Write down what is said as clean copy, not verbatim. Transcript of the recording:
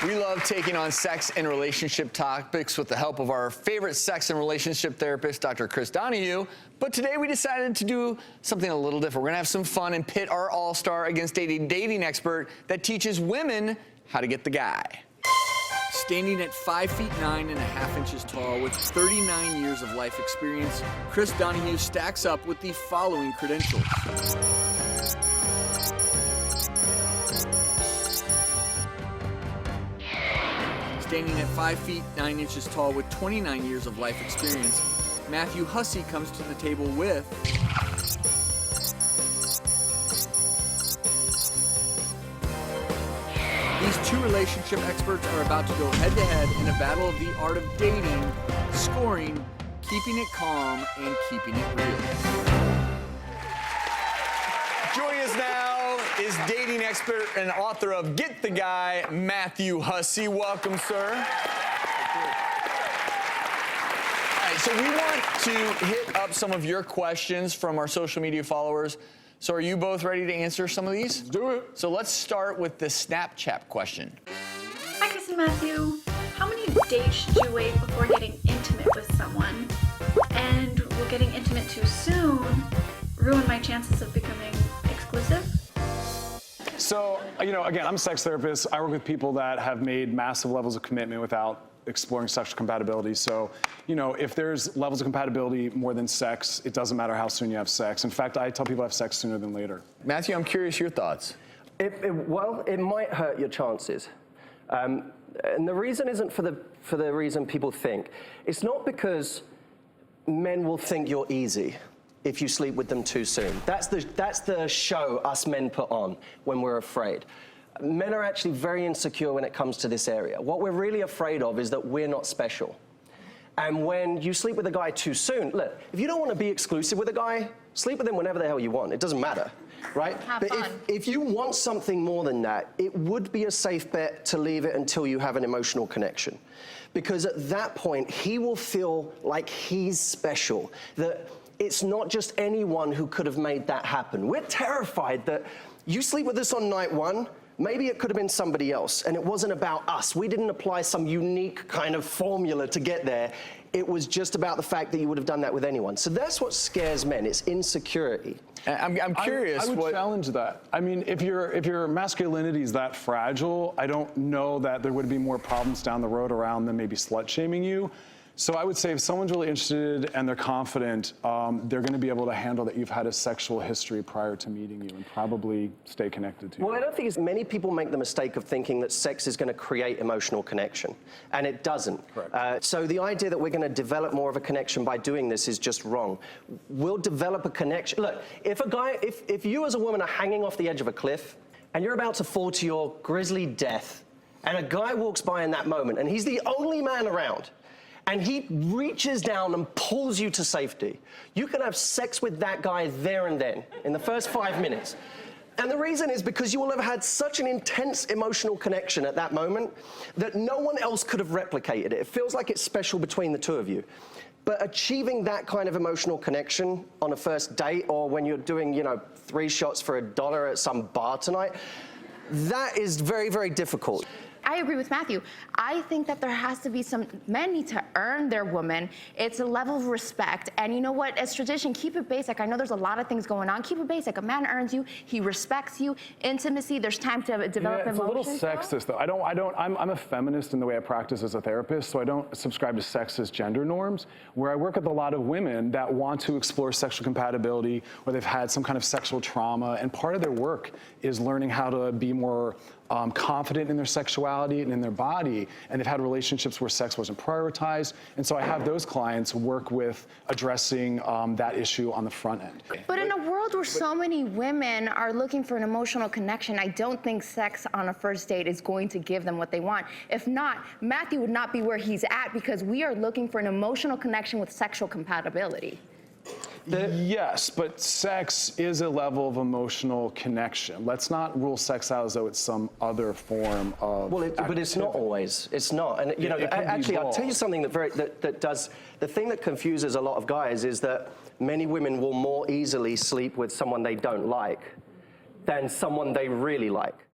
We love taking on sex and relationship topics with the help of our favorite sex and relationship therapist, Dr. Donaghue. But today we decided to do something a little different. We're gonna have some fun and pit our all-star against a dating expert that teaches women how to get the guy. Standing at 5 feet 9.5 inches tall with 39 years of life experience, Donaghue stacks up with the following credentials. Standing at 5 feet 9 inches tall with 29 years of life experience, Matthew Hussey comes to the table with these two relationship experts are about to go head-to-head in a battle of the art of dating, scoring, keeping it calm, and keeping it real. Joining us now is dating expert and author of Get the Guy, Matthew Hussey. Welcome, sir. All right, so we want to hit up some of your questions from our social media followers. So are you both ready to answer some of these? Let's do it. So let's start with the Snapchat question. Hi, Chris and Matthew. How many dates should you wait before getting intimate with someone? And will getting intimate too soon ruin my chances of becoming exclusive? So, again, I'm a sex therapist. I work with people that have made massive levels of commitment without exploring sexual compatibility. So, if there's levels of compatibility more than sex, it doesn't matter how soon you have sex. In fact, I tell people to have sex sooner than later. Matthew, I'm curious your thoughts. Well, it might hurt your chances. And the reason isn't for the reason people think. It's not because men will think you're easy if you sleep with them too soon. That's the show us men put on when we're afraid. Men are actually very insecure when it comes to this area. What we're really afraid of is that we're not special. And when you sleep with a guy too soon, look, if you don't want to be exclusive with a guy, sleep with him whenever the hell you want. It doesn't matter, right? Have fun. If you want something more than that, it would be a safe bet to leave it until you have an emotional connection. Because at that point, he will feel like he's special, that it's not just anyone who could have made that happen. We're terrified that you sleep with us on night one, maybe it could have been somebody else, and it wasn't about us. We didn't apply some unique kind of formula to get there. It was just about the fact that you would have done that with anyone. So that's what scares men, it's insecurity. I'm curious. I would challenge that. I mean, if your masculinity is that fragile, I don't know that there would be more problems down the road around them maybe slut-shaming you. So I would say if someone's really interested and they're confident, they're going to be able to handle that you've had a sexual history prior to meeting you and probably stay connected to you. Well, I don't think many people make the mistake of thinking that sex is going to create emotional connection, and it doesn't. Correct. So the idea that we're going to develop more of a connection by doing this is just wrong. We'll develop a connection. Look, if you as a woman are hanging off the edge of a cliff and you're about to fall to your grisly death, and a guy walks by in that moment, and he's the only man around, and he reaches down and pulls you to safety, you can have sex with that guy there and then, in the first 5 minutes. And the reason is because you will have had such an intense emotional connection at that moment that no one else could have replicated it. It feels like it's special between the two of you. But achieving that kind of emotional connection on a first date, or when you're doing, 3 shots for $1 at some bar tonight, that is very, very difficult. I agree with Matthew. I think that there has to be men need to earn their woman. It's a level of respect. And you know what, as tradition, keep it basic. I know there's a lot of things going on. Keep it basic. A man earns you, he respects you, intimacy, there's time to develop it's emotions. It's a little sexist, though. I'm a feminist in the way I practice as a therapist, so I don't subscribe to sexist gender norms, where I work with a lot of women that want to explore sexual compatibility, or they've had some kind of sexual trauma, and part of their work is learning how to be more confident in their sexuality and in their body, and they've had relationships where sex wasn't prioritized, and so I have those clients work with addressing that issue on the front end. But in a world where so many women are looking for an emotional connection, I don't think sex on a first date is going to give them what they want. If not, Matthew would not be where he's at, because we are looking for an emotional connection with sexual compatibility. Yes, but sex is a level of emotional connection. Let's not rule sex out as though it's some other form of but it's not always. It's not. And actually, I'll tell you something that does. The thing that confuses a lot of guys is that many women will more easily sleep with someone they don't like than someone they really like.